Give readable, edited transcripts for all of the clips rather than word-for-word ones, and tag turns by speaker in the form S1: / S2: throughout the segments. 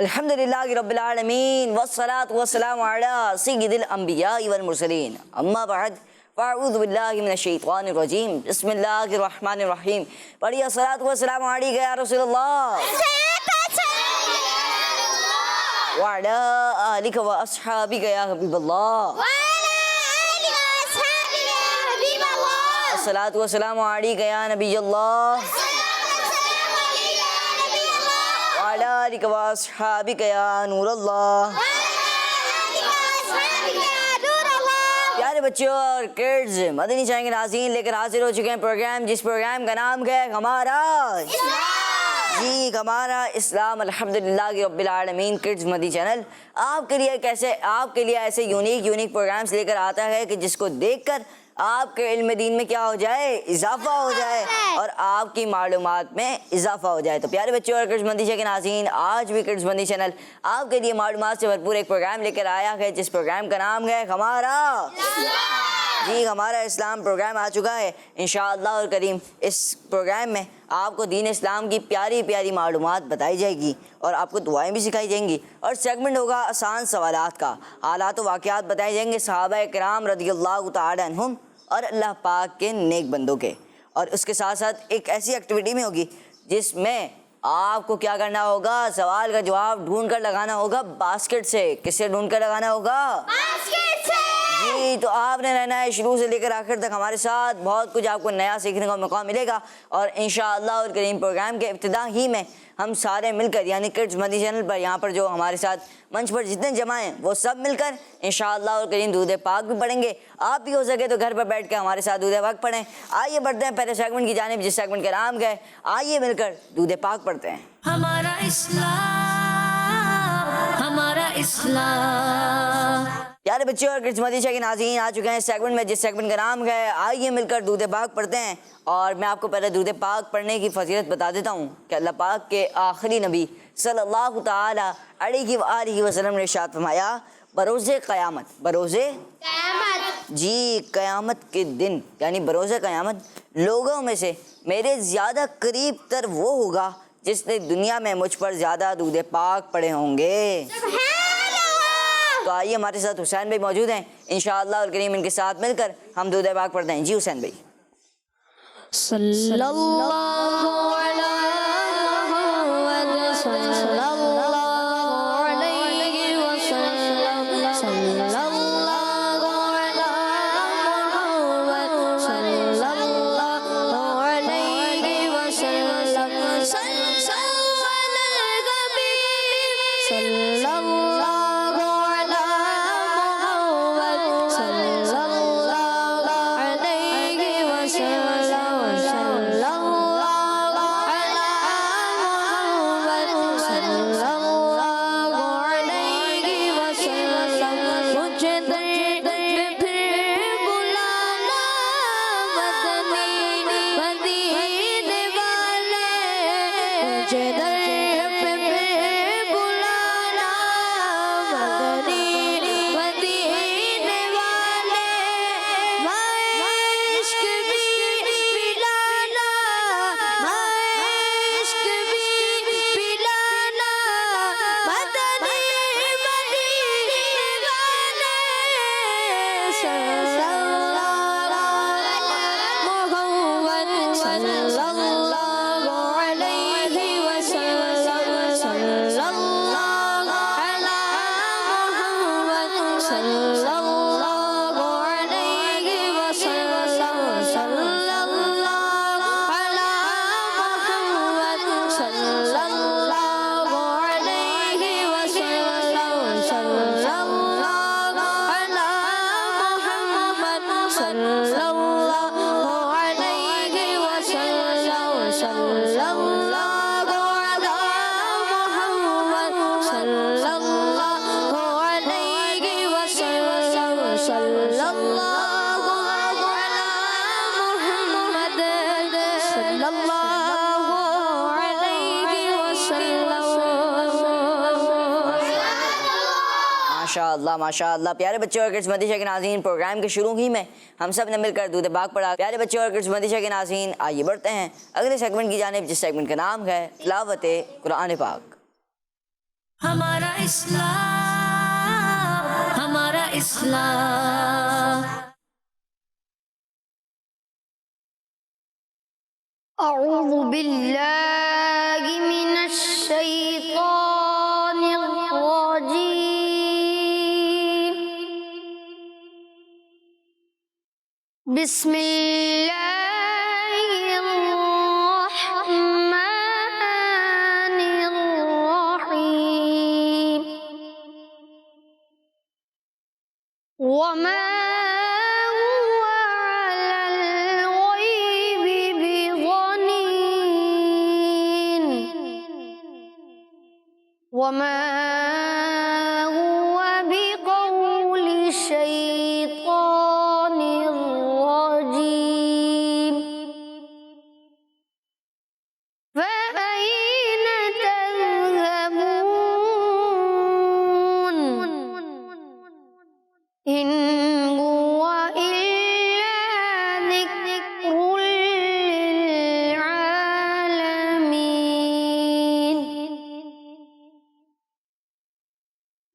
S1: अल्हम्दुलिल्लाहि रब्बिल आलमीन वस्सलातु वस्सलामु अला सय्यिदिल अंबिया वल मुरसलीन अम्मा बाद फ़अऊज़ु बिल्लाहि मिनश शैतानिर रजीम बिस्मिल्लाहिर रहमानिर रहीम। पढ़िए सलातु वस्सलामु अलैका या रसूलल्लाह व अला आलिका व अस्हाबिका या हबीबल्लाह। अस्सलातु वस्सलामु अलैका या नबियल्लाह व अला आलिका व अस्हाबिका या नूरल्लाह। प्यारे बच्चों और किड्स, मदनी चैनल के नाज़रीन लेकर हाजिर हो चुके हैं प्रोग्राम, जिस प्रोग्राम का नाम है हमारा इस्लाम। अल्हम्दुलिल्लाह रब्बिल आलमीन किड्स मदनी चैनल आपके लिए ऐसे यूनिक प्रोग्राम्स लेकर आता है कि जिसको देखकर आपके इल्म दीन में क्या हो जाए, इजाफा हो जाए और आपकी मालूमात में इजाफा हो जाए। तो प्यारे बच्चों और किड्स मंदी के नाज़रीन, आज भी किड्स मंदी चैनल आपके लिए मालूमात से भरपूर एक प्रोग्राम लेकर आया है, जिस प्रोग्राम का नाम है हमारा इस्लाम प्रोग्राम आ चुका है इंशाअल्लाह और करीम। इस प्रोग्राम में आपको दीन इस्लाम की प्यारी प्यारी मालूमात बताई जाएगी और आपको दुआएं भी सिखाई जाएंगी और सेगमेंट होगा आसान सवालात का। हालात व वाक़यात बताए जाएंगे सहाबा किराम रज़ियल्लाहु तआला अन्हुम और अल्लाह पाक के नेक बंदों के। और उसके साथ साथ एक ऐसी एक्टिविटी में होगी जिसमें आपको क्या करना होगा, सवाल का जवाब ढूंढ कर लगाना होगा बास्केट से। किससे ढूंढ कर लगाना होगा? बास्केट से। जी, तो आपने रहना है शुरू से लेकर आखिर तक हमारे साथ। बहुत कुछ आपको नया सीखने का मौका मिलेगा और इंशाअल्लाह और करीम प्रोग्राम के इब्तिदा ही में हम सारे मिलकर, यानी किड्स मदनी चैनल पर यहाँ पर जो हमारे साथ मंच पर जितने जमा हैं वो सब मिलकर इंशाअल्लाह और करीम दूध पाक भी पढ़ेंगे। आप भी हो सके तो घर पर बैठ कर हमारे साथ दूध पाक पढ़ें। आइए बढ़ते हैं पहले सेगमेंट की जानिब, जिस सेगमेंट का नाम है आइए मिलकर दूध पाक पढ़ते हैं। हमारा इस्लाम। प्यारे बच्चों और किड्स मदनी के नाज़रीन आ चुके हैं सेगमेंट में, जिस सेगमेंट का नाम है आइए मिलकर दूध पाक पढ़ते हैं। और मैं आपको पहले दूध पाक पढ़ने की फजीलत बता देता हूँ कि अल्लाह पाक के आखिरी नबी सल्लल्लाहु ताला अलैहि वसल्लम ने इरशाद फरमाया, बरोज़े क़यामत जी क़यामत के दिन, यानी बरोज़े क़यामत लोगों में से मेरे ज़्यादा करीब तर वो होगा जिसने दुनिया में मुझ पर ज़्यादा दूध पाक पढ़े होंगे। तो आइए हमारे साथ हुसैन भाई मौजूद हैं इंशाअल्लाह और करीम, इनके साथ मिलकर हम दूध पाक पढ़ते हैं। जी हुसैन भाई। माशाअल्लाह माशाअल्लाह। प्यारे बच्चों और किस्मतिशा के नाज़रीन, प्रोग्राम के शुरू ही में हम सब ने मिलकर दूध पाक पढ़ा। प्यारे बच्चों और किस्मतिशा के नाज़रीन, आइए बढ़ते हैं अगले सेगमेंट की जानिब, जिस सेगमेंट का नाम है तिलावत कुरान पाक।
S2: हमारा इस्लाम, हमारा इस्लाम।
S3: अऊज़ु बिल्लाहि मिनश शैतानिर रजीम। बिस्मिल्लाहिर रहमानिर रहीम। वमा हुवा अलल गैबि बिज़नीन। वमा हुवा बिक़ौलि शैतानिर रजीम। फ़अय्न तज़हबून। इन हुवा इल्ला ज़िक्रुल लिल आलमीन।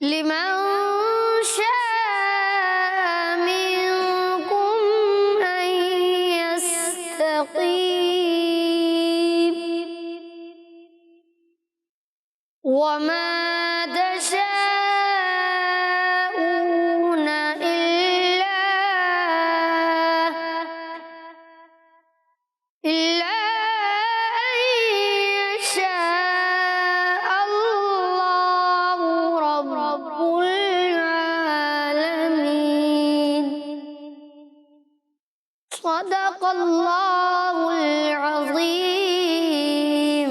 S3: लिमन शाअ मिनकुम अन यस्तक़ीम। वमा तशाऊन इल्ला अन यशाअ अल्लाहु रब्बुल आलमीन। सदक़ल्लाहुल अज़ीम।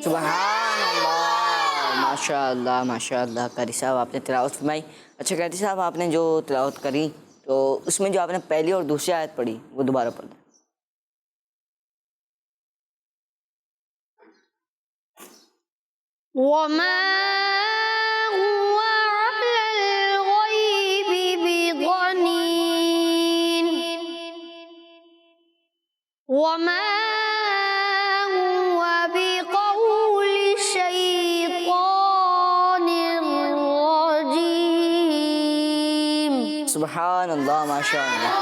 S1: सुबहानअल्लाह माशाअल्लाह माशाअल्लाह। कारी साहब आपने तिलावत फरमाई। अच्छा कारी साहब, आपने जो तिलावत करी तो उसमें जो आपने पहली और दूसरी आयत पढ़ी वो दोबारा पढ़ दें।
S3: वमा हुवा अलल गैबि बिज़नीन। वमा हुवा बिक़ौलि शैतानिर रजीम।
S1: सुबहानअल्लाह माशाअल्लाह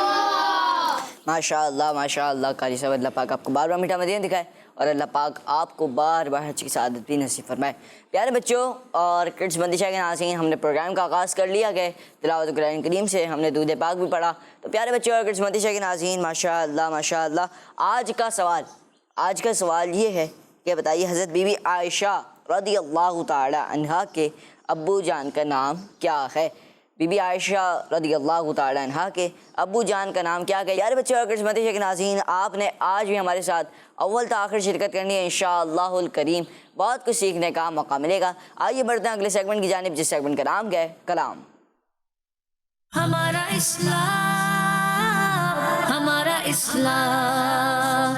S1: माशाअल्लाह माशाअल्लाह। कारी साहब, अल्लाह पाक आपको बार बार मीठा मदीना दिखाए और अल्लाह पाक आपको बार बार हज की सआदत भी नसीब फरमाए। प्यारे बच्चों और किड्स बंदिशा के नाज़रीन, हमने प्रोग्राम का आगाज़ कर लिया गया तिलावत कुरान करीम से। हमने दूध पाक भी पढ़ा। तो प्यारे बच्चों और किड्स बंदिशा के नाज़रीन, माशाअल्लाह माशाअल्लाह। आज का सवाल ये है कि बताइए, हज़रत बीबी आयशा रज़ियल्लाहु ताला अन्हा के अब्बू जान का नाम क्या है? बीबी आयशा रज़ियल्लाहु ताला अन्हा के अब्बू जान का नाम क्या है? यार बच्चों और किस्मतिशा के नाज़रीन, आपने आज भी हमारे साथ अव्वल से आखिर शिरकत करनी है। इंशाअल्लाहुल करीम बहुत कुछ सीखने का मौका मिलेगा। आइए बढ़ते हैं अगले सेगमेंट की जानिब, जिस सेगमेंट का नाम है कलाम।
S2: हमारा इस्लाम, हमारा इस्लाम।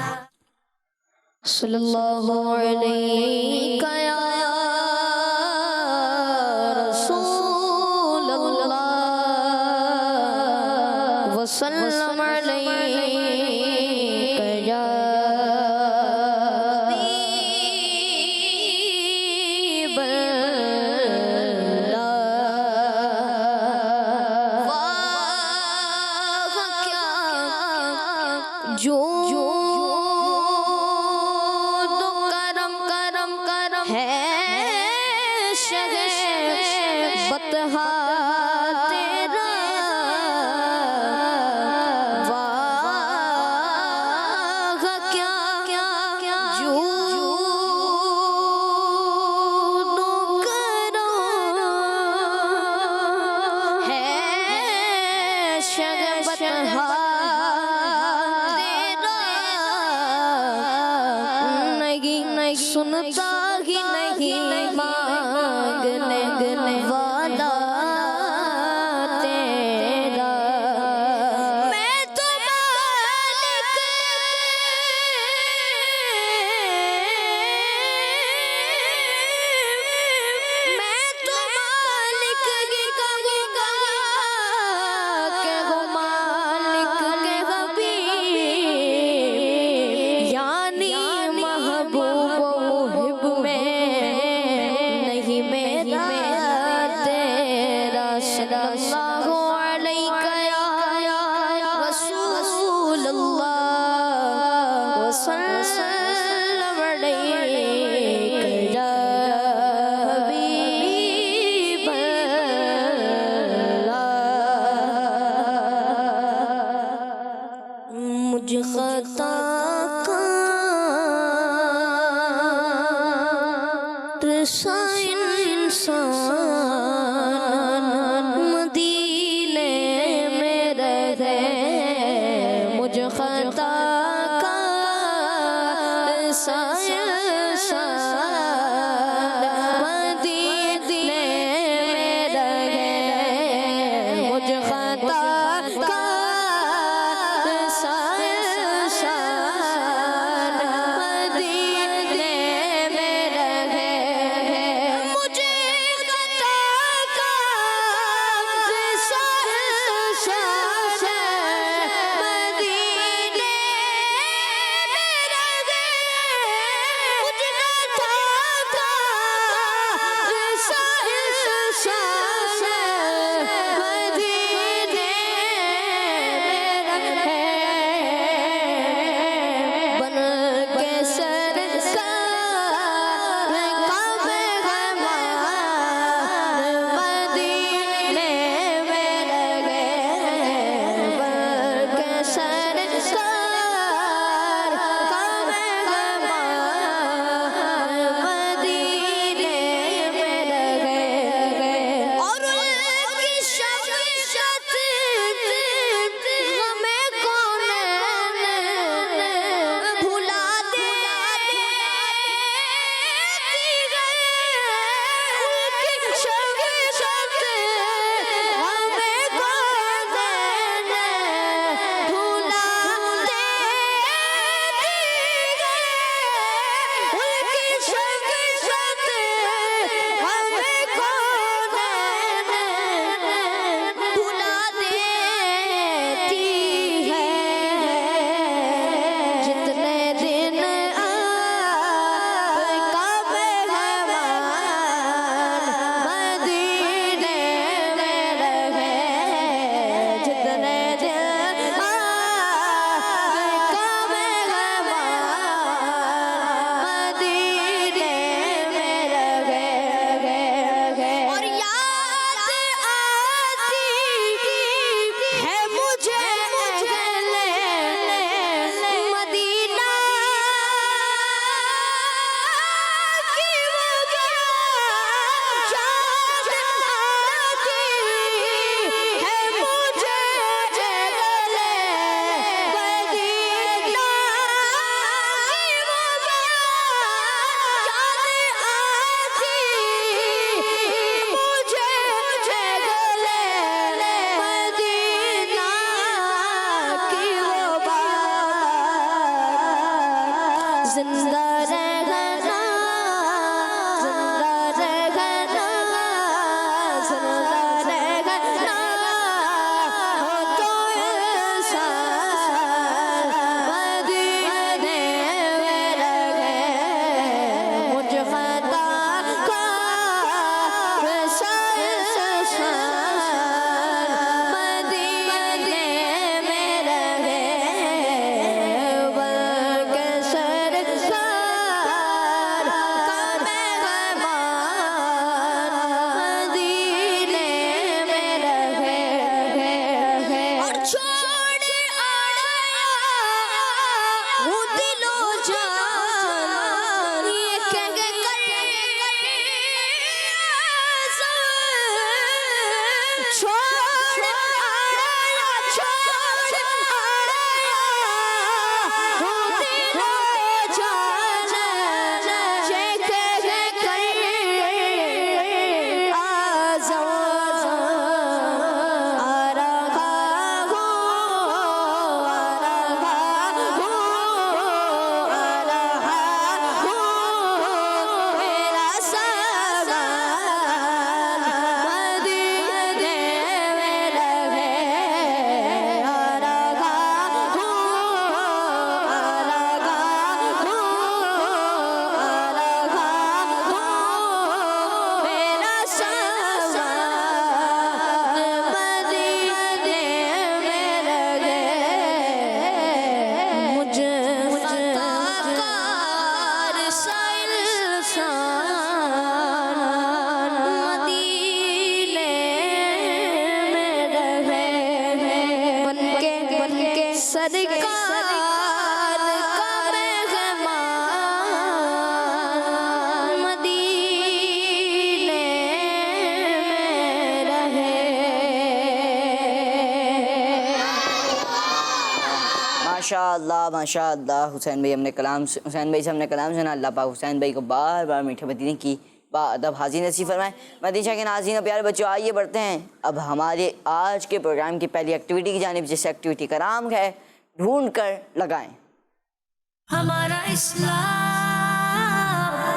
S3: सल्लल्लाहु अलैहि रसूलल्लाह वसल्लम अलैका या हबीबल्लाह। वाह क्या जो बतहा तेरा वाह क्या जूद करम है शग बतहा तेरा नहीं सुनता ही नहीं मांगने वाला तेरा। मैं तो मालिक की कहूँगा सा इंसान मदीने में रहे, मुझ खता का सा इंसान मदीने में रहे, मुझ खता का सा इंसान मदीने में रहे, मुझे खता का सा इंसान मदीने में रहे, मुझ खता का सा इंसान मदीने बन के सरकार काबे हमार मदीने में लगे, बन के सरकार काबे हमार मदीने में लगे, और उनकी शफ़क़त हमें कौन भुला देती है, उनकी शफ़क़त हमें कौन भुला देती है, उनकी शफ़क़त हमें कौन भुला देती है, जितने दिन आप काबे हमार मदीने में रहे, जितने दिन आप काबे हमार मदीने में रहे, और याद आती है मुझे अहले मदीना की वो याद आती है मुझे अहले मदीना की वो याद आती मुझे अहले मदीना की वो बात, जिंदा रहना, जिंदा रहना, जिंदा रहना हो तो इंसान मदीने में रहे, मुझ खता का सा इंसान मदीने में रहे, बन के सरकार
S1: माशाअल्लाह माशाअल्लाह। हुसैन भाई से हमने कलाम सुना। अल्लाह पाक हुसैन भाई को बार बार मीठे मदीने की बाअदब हाज़िर नसीब फरमाए। मदीना के नाज़रीन और प्यारे बच्चों, आइए बढ़ते हैं अब हमारे आज के प्रोग्राम की पहली एक्टिविटी की जानिब, जिस एक्टिविटी का नाम है ढूंढ कर लगाएं।
S2: हमारा इस्लाम,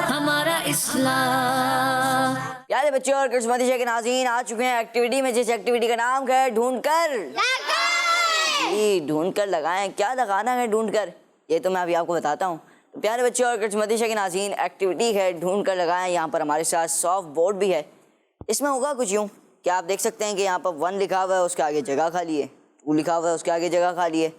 S2: हमारा इस्लाम।
S1: प्यारे बच्चों और मदीना के नाज़रीन, आ चुके हैं एक्टिविटी में, जिस एक्टिविटी का नाम है ढूंढ कर लगाएं। ढूंढ कर लगाएं, क्या लगाना है ढूंढ कर, ये तो मैं अभी आपको बताता हूँ। तो प्यारे बच्चों और मदीना के नाज़रीन, एक्टिविटी है ढूंढ कर लगाएं। यहाँ पर हमारे साथ सॉफ्ट बोर्ड भी है। इसमें होगा कुछ यूँ कि आप देख सकते हैं कि यहाँ पर 1 लिखा हुआ है, उसके आगे जगह खाली है। 2 लिखा हुआ है, उसके आगे जगह खाली है।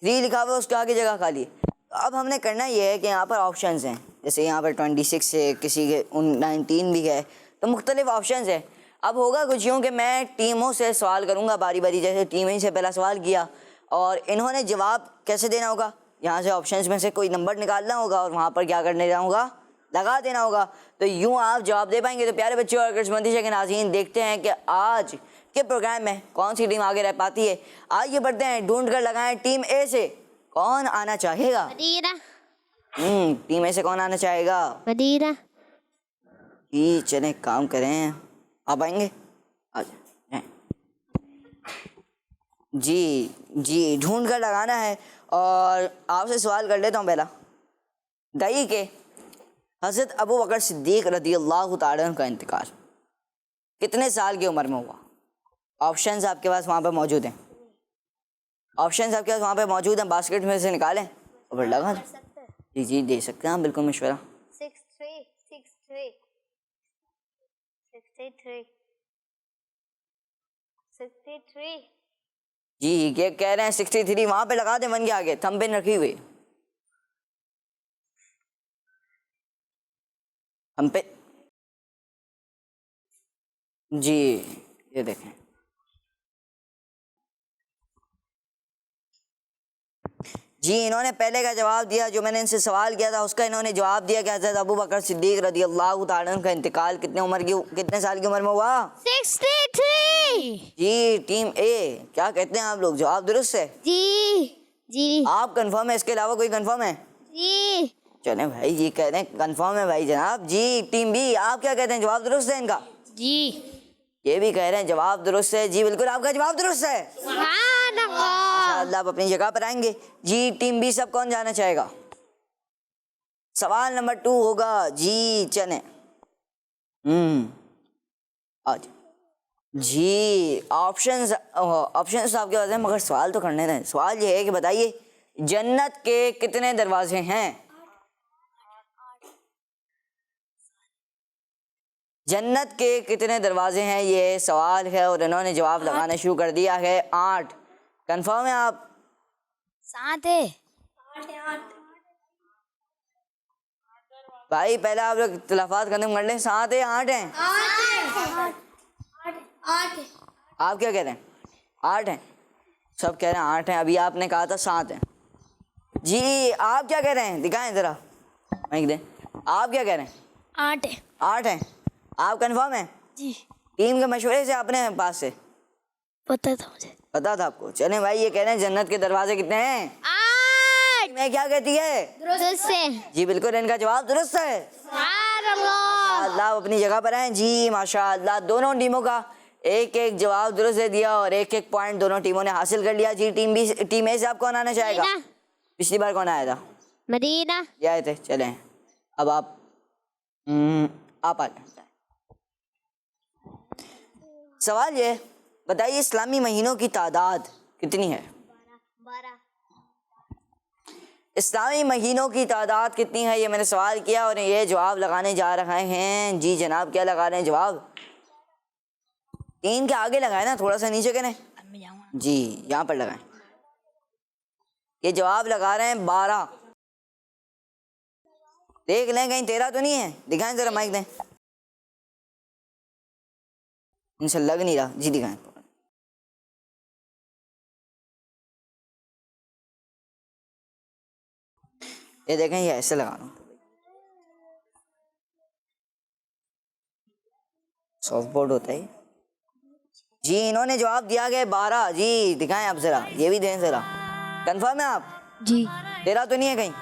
S1: 3 लिखा हुआ है, उसके आगे जगह खाली है। तो अब हमने करना ये है कि यहाँ पर ऑप्शंस हैं, जैसे यहाँ पर 26 है, किसी के 19 भी है, तो मुख्तलिफ ऑप्शंस है। अब होगा कुछ यूँ कि मैं टीमों से सवाल करूँगा बारी बारी, जैसे टीम ही से पहला सवाल किया और इन्होंने जवाब कैसे देना होगा, यहाँ से ऑप्शंस में से कोई नंबर निकालना होगा और वहाँ पर क्या करने जाना होगा, लगा देना होगा। तो यूँ आप जवाब दे पाएंगे। तो प्यारे बच्चों और मदीना के नाज़रीन, देखते हैं कि आज के प्रोग्राम में कौन सी टीम आगे रह पाती है। आइए बढ़ते हैं, ढूंढ कर लगाएं। टीम ए से कौन आना चाहेगा?
S3: मदीना।
S1: टीम ए से कौन आना चाहेगा?
S3: मदीना।
S1: जी चलें, काम करें, आप आएंगे? आ जाए जी, ढूंढ कर लगाना है। और आपसे सवाल कर लेता हूँ पहला, दई के हज़रत अबू बकर सिद्दीक़ रज़ियल्लाहु ताला अन्हु का इंतकाल कितने साल की उम्र में हुआ? ऑप्शंस आपके पास वहाँ पर मौजूद हैं। ऑप्शंस आपके पास वहाँ पे मौजूद हैं, बास्केट में से निकालें और फिर लगा दें। जी दे सकते हैं, बिल्कुल मशवरा।
S3: 63
S1: जी ये कह रहे हैं 63, वहाँ पे लगा दें 1 के आगे, थंब पिन रखी हुई हम पे। जी ये देखें, जी इन्होंने पहले का जवाब दिया, जो मैंने इनसे सवाल किया था उसका इन्होंने जवाब दिया कि हज़रत अबू बकर सिद्दीक़ रज़ियल्लाहु ताला अन्हु का इंतकाल कितने साल की उम्र में हुआ?
S3: 63।
S1: जी टीम ए, क्या कहते हैं आप लोग, जवाब दुरुस्त है?
S3: जी
S1: आप कंफर्म है? इसके अलावा कोई कंफर्म है?
S3: जी
S1: चले भाई, ये कह रहे हैं कंफर्म है भाई जनाब। जी टीम बी, आप क्या कहते हैं, जवाब दुरुस्त है इनका?
S3: जी।
S1: ये भी कह रहे हैं जवाब दुरुस्त है। जी बिल्कुल आपका जवाब दुरुस्त है। माशाअल्लाह, आप अपनी जगह पर आएंगे। जी टीम बी सब कौन जाना चाहेगा? सवाल नंबर 2 होगा। जी चलें, आज जी ऑप्शंस आपके पास हैं, मगर सवाल तो करने दें। सवाल ये है कि बताइए जन्नत के कितने दरवाजे हैं? जन्नत के कितने दरवाजे हैं, ये सवाल है और इन्होंने जवाब लगाना शुरू कर दिया है। 8। कंफर्म है आप?
S3: 7 है।
S1: भाई पहले आप लोग इख्तिलाफात खत्म कर लें। 7 है 8 हैं?
S3: 8
S1: आप क्या कह रहे हैं? 8 हैं? सब कह रहे हैं 8 हैं। अभी आपने कहा था 7 हैं। जी आप क्या कह रहे हैं, दिखाएं जरा माइक दें। आप क्या कह रहे हैं?
S3: 8 है।
S1: 8 हैं? आप कंफर्म हैं?
S3: जी
S1: टीम के मशवरे से अपने पास से
S3: पता था मुझे।
S1: पता था आपको? चलें भाई, ये कह रहे हैं जन्नत के दरवाजे कितने हैं?
S3: 8।
S1: मैं क्या कहती है?
S3: दुरुस्त है।
S1: जी बिल्कुल इनका जवाब दुरुस्त है। माशाअल्लाह, आप अपनी जगह पर हैं। जी माशाअल्लाह, दोनों टीमों का एक एक जवाब दुरुस्त दे दिया और एक एक पॉइंट दोनों टीमों ने हासिल कर लिया। जी टीम ए से आप कौन आना चाहेगा? पिछली बार कौन आया था?
S3: मदीना।
S1: ये आए थे। चलें अब आप आ जाए। सवाल ये बताइए, इस्लामी महीनों की तादाद कितनी है?
S3: 12।
S1: इस्लामी महीनों की तादाद कितनी है, ये मैंने सवाल किया और ये जवाब लगाने जा रहे हैं। जी जनाब, क्या लगा रहे हैं जवाब? 3 के आगे लगाए ना, थोड़ा सा नीचे करें। जी यहाँ पर लगाएं। ये जवाब लगा रहे हैं 12। देख लें कहीं 13 तो नहीं है, दिखाएं जरा माइक दें। इनसे लग नहीं रहा। जी दिखाएं। ये देखें, ये ऐसे लगा रहा हूँ। सॉफ्ट बोर्ड होता है। जी इन्होंने जवाब दिया गया 12। जी दिखाएं आप जरा, ये भी दें जरा। कंफर्म है आप?
S3: जी।
S1: 13 तो नहीं है कहीं,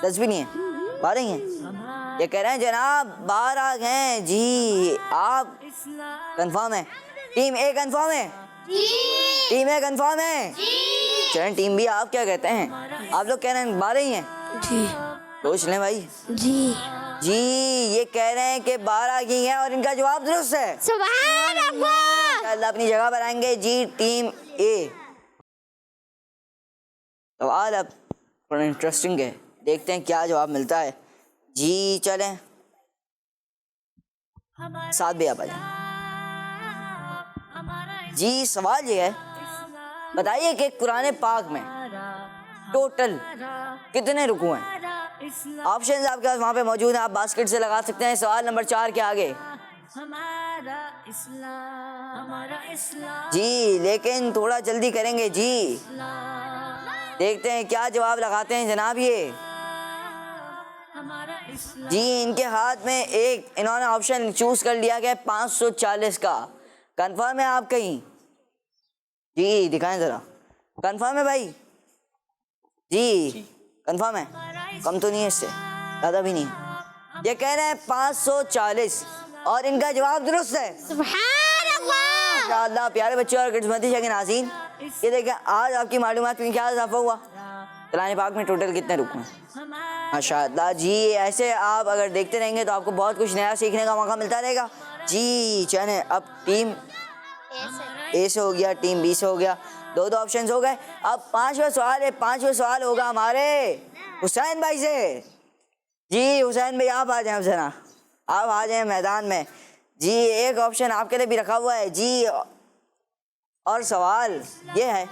S1: 10 भी नहीं है, 12 ही हैं। ये कह रहे हैं जनाब 12 हैं जी। आप कंफर्म है? टीम ए कंफर्म है? टीम ए कंफर्म है? चलें टीम बी, आप क्या कहते हैं? आप लोग कह रहे हैं 12 ही हैं?
S3: जी।
S1: सोच लें भाई।
S3: जी।
S1: जी ये कह रहे हैं कि 12 की हैं और इनका जवाब दुरुस्त है।
S3: सुभान अल्लाह।
S1: अल्लाह अपनी जगह पर आएंगे जी। टीम ए, सवाल अब थोड़ा इंटरेस्टिंग है, देखते हैं क्या जवाब मिलता है जी। चलें 7 भी आप आ जाएं जी। सवाल ये है, बताइए कि कुरान पाक में टोटल कितने रुकू हैं? ऑप्शन आपके पास वहाँ पे मौजूद हैं, आप बास्केट से लगा सकते हैं सवाल नंबर 4 के आगे जी। लेकिन थोड़ा जल्दी करेंगे जी। देखते हैं क्या जवाब लगाते हैं जनाब ये जी। इनके हाथ में एक इन्होंने ऑप्शन चूज कर लिया गया 540 का। कंफर्म है आप कहीं जी? दिखाएं जरा, कंफर्म है भाई जी? कंफर्म है? कम तो नहीं है इससे, ज़्यादा भी नहीं है। ये कह रहे हैं 540 और इनका जवाब दुरुस्त है।
S3: सुभान अल्लाह।
S1: माशाअल्लाह प्यारे बच्चे और किस्मती शगे नाज़रीन, ये देखिए आज आपकी मालूमात में क्या इजाफा हुआ। कुरान पाक में टोटल कितने रुकू हैं? माशाअल्लाह जी। ऐसे आप अगर देखते रहेंगे तो आपको बहुत कुछ नया सीखने का मौका मिलता रहेगा जी। चलें अब टीम ए से हो गया, टीम बी से हो गया, दो ऑप्शन हो गए। अब 5वां सवाल है, 5वां सवाल होगा हमारे हुसैन भाई से जी। हुसैन भाई आप आ जाएं जरा, आप आ जाएं मैदान में जी। एक ऑप्शन आपके लिए भी रखा हुआ है जी और सवाल ये है,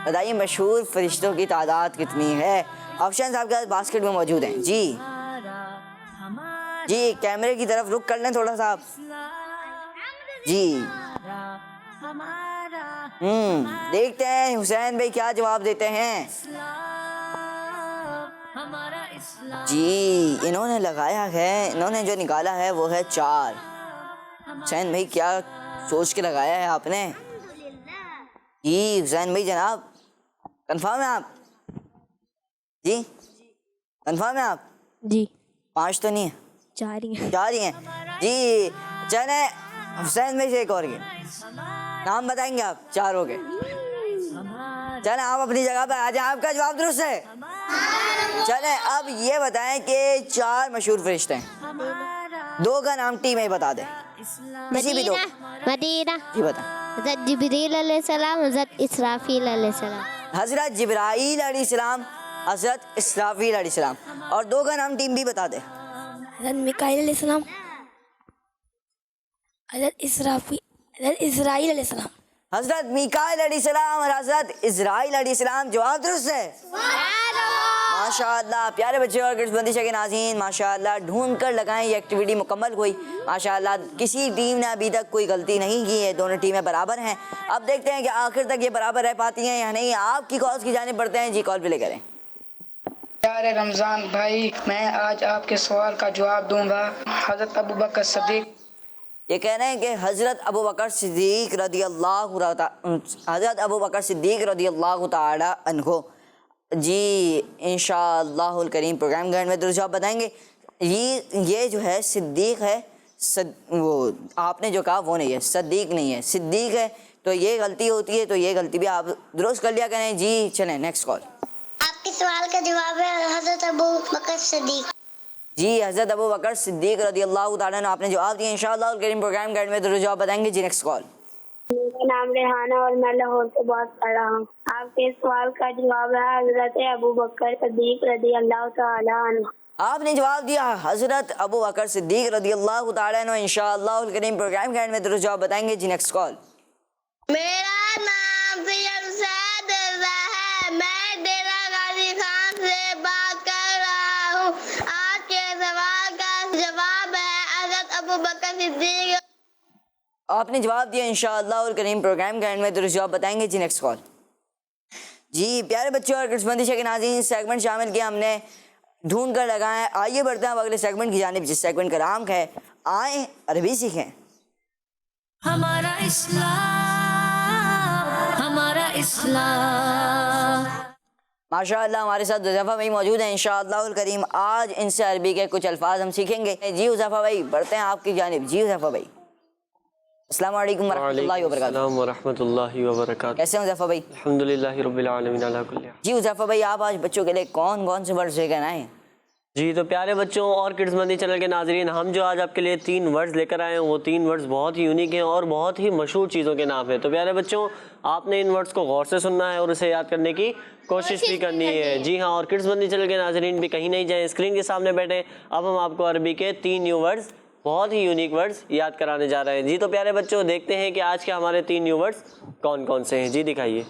S1: बताइए मशहूर फरिश्तों की तादाद कितनी है? ऑप्शन आपके पास बास्केट में मौजूद हैं जी। जी कैमरे की तरफ रुख कर लें थोड़ा सा आप जी। देखते हैं हुसैन भाई क्या जवाब देते हैं जी। इन्होंने लगाया है, इन्होंने जो निकाला है वो है 4। हुसैन भाई क्या सोच के लगाया है आपने जी? हुसैन भाई जनाब कंफर्म है आप जी? कंफर्म है आप
S3: जी।
S1: 5 तो नहीं है,
S3: 4 ही हैं।
S1: 4 ही हैं जी। चले हुसैन भाई से एक और के नाम बताएंगे आप, 4 हो गए। चले आप अपनी जगह पर आ जाए, आपका जवाब दुरुस्त है। चले अब ये बताएं कि 4 मशहूर फरिश्ते हैं, 2 का नाम टीम ए बता दे, किसी भी 2।
S3: मदीना।
S1: जी बता।
S3: हज़रत जिब्रील अलैहिस्सलाम, हज़रत इसराफील अलैहिस्सलाम।
S1: हजरत जिब्राईल अलैहिस्सलाम, हजरत इसराफील अलैहिस्सलाम। और 2 का नाम टीम बी बता दे।
S4: हज़रत मिकाईल अलैहिस्सलाम, हज़रत इस्राईल अलैहिस्सलाम।
S1: हजरत मिकाईल अलैहिस्सलाम और हजरत इस्राईल अलैहिस्सलाम। जवाब दुरुस्त है। माशाअल्लाह प्यारे बच्चे और किस्मती के नाज़रीन, माशाअल्लाह ढूंढ कर लगाएं, ये एक्टिविटी मुकम्मल हुई माशाअल्लाह। किसी टीम ने अभी तक कोई गलती नहीं की है, दोनों टीमें बराबर हैं। अब देखते हैं कि आखिर तक ये बराबर रह पाती हैं या नहीं। आपकी कॉल्स की जानिब बढ़ते हैं जी। कॉल प्ले करें।
S5: प्यारे रमज़ान भाई, मैं आज आपके सवाल का जवाब दूंगा। हज़रत अबू बकर सिद्दीक।
S1: ये कह रहे हैं कि हज़रत अबू बकर सिद्दीक रदियल्लाहु ताला अन्हु जी। इंशाअल्लाहुल करीम प्रोग्राम घर में दुरुस्त जवाब बताएंगे। ये जो है सिद्दीक है, वो आपने जो कहा वो नहीं है, सद्दीक नहीं है, सिद्दीक है। तो ये गलती होती है, तो ये गलती भी आप दुरुस्त कर लिया करें जी। चलें नेक्स्ट कॉल।
S6: आपके सवाल का जवाब है हज़रत अबू बकर सिद्दीक
S1: जी। हज़रत अबू बकर सिद्दीक रदियल्लाहु ताला अन्हु आपने जवाब दिया। इंशाअल्लाह करीम प्रोग्राम गाइड में दुरुस्त जवाब बताएंगे जी। Next call.
S6: मेरा नाम रेहाना और मैं लाहौर से बात कर रहा हूँ। आपके सवाल का जवाब है हज़रत अबू बकर सिद्दीक रदियल्लाहु ताला अन्हु।
S1: आपने जवाब दिया हज़रत अबू बकर सिद्दीक रदियल्लाहु ताला अन्हु। इंशाअल्लाह करीम प्रोग्राम गाइड में दुरुस्त जवाब बताएंगे जी। Next call.
S6: मेरा नाम सैयद सैद है, मैं डेरा गाजी खान से बात कर रहा हूँ। आज के सवाल का जवाब है हज़रत अबू बकर सिद्दीक।
S1: आपने जवाब दिया। इंशाअल्लाह करीम प्रोग्राम गाइड में दुरुस्त जवाब बताएंगे जी। Next call. जी प्यारे बच्चों और किस्मती के नाज़रीन, सेगमेंट शामिल किया हमने, ढूंढ कर लगाएं। आइए बढ़ते हैं अब अगले सेगमेंट की जानिब, जिस सेगमेंट का नाम है आए अरबी सीखें।
S2: हमारा इस्लाम, हमारा इस्लाम।
S1: माशाअल्लाह हमारे साथ हुज़ैफा भाई मौजूद हैं। इंशाअल्लाहुल करीम आज इनसे अरबी के कुछ अल्फाज हम सीखेंगे। जी हुज़ैफा भाई बढ़ते हैं आपकी जानिब। जी हुज़ैफा भाई अस्सलाम वालेकुम वरहमतुल्लाहि वबरकातुहू।
S7: रहमतुल्लाहि व बरकातुहू।
S1: कैसे हैं हुज़ैफा भाई?
S7: अल्हम्दुलिल्लाहि रब्बिल आलमीन अला कुल्ली हाल।
S1: जी हुज़ैफा भाई आप आज बच्चों के लिए कौन कौन से वर्ड्स लेकर आए हैं?
S7: जी तो प्यारे बच्चों और किड्स मंदी चैनल के नाजरीन, हम जो आज आपके लिए 3 वर्ड्स लेकर आए हैं वो 3 वर्ड्स बहुत ही यूनिक हैं और बहुत ही मशहूर चीज़ों के नाम हैं। तो प्यारे बच्चों आपने इन वर्ड्स को गौर से सुनना है और उसे याद करने की कोशिश भी करनी है। जी हाँ, और किड्स मंदी चैनल के नाजरीन भी कहीं नहीं जाएँ, स्क्रीन के सामने बैठे। अब हम आपको अरबी के 3 न्यू वर्ड्स, बहुत ही यूनिक वर्ड्स याद कराने जा रहे हैं। जी तो प्यारे बच्चों देखते हैं कि आज के हमारे 3 न्यू वर्ड्स कौन कौन से हैं। जी दिखाइए।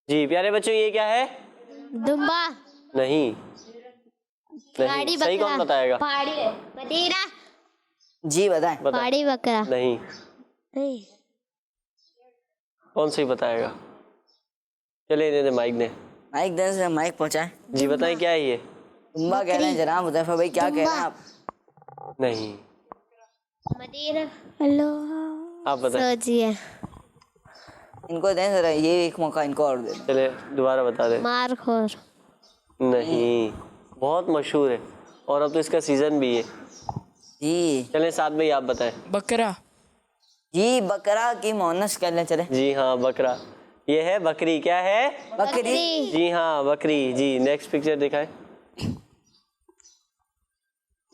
S7: जी प्यारे बच्चों ये क्या है?
S3: दुम्बा,
S7: नहीं,
S3: पहाड़ी
S7: सही कौन
S3: बकरा,
S7: बताएगा?
S3: पहाड़ी बटेरा,
S1: जी बताएं।
S3: पहाड़ी बकरा।
S7: नहीं,
S3: नहीं,
S7: कौन सही बताएगा? चले इन्हें माइक ने।
S1: माइक दें से माइक पहुंचाएं।
S7: जी बताएं क्या है ये?
S1: तुम्बा कह रहे हैं जनाब हुज़ैफा भाई, क्या कह रहे हैं आप?
S7: नहीं,
S3: मदीरा। हेलो,
S7: आप बताएं।
S3: सोचिए।
S1: इनको दें जरा ये एक मौका, इनको और दें।
S7: चले दोबारा बता दे।
S3: मारखोर।
S7: नहीं, बहुत मशहूर है और अब तो इसका सीजन भी है।
S1: जी
S7: चले साथ में आप बताएं।
S5: बकरा।
S1: जी बकरा की मोनस कर लें चले।
S7: जी हाँ बकरा, ये है बकरी। क्या है?
S1: बकरी।
S7: जी हाँ बकरी। जी नेक्स्ट पिक्चर दिखाएं।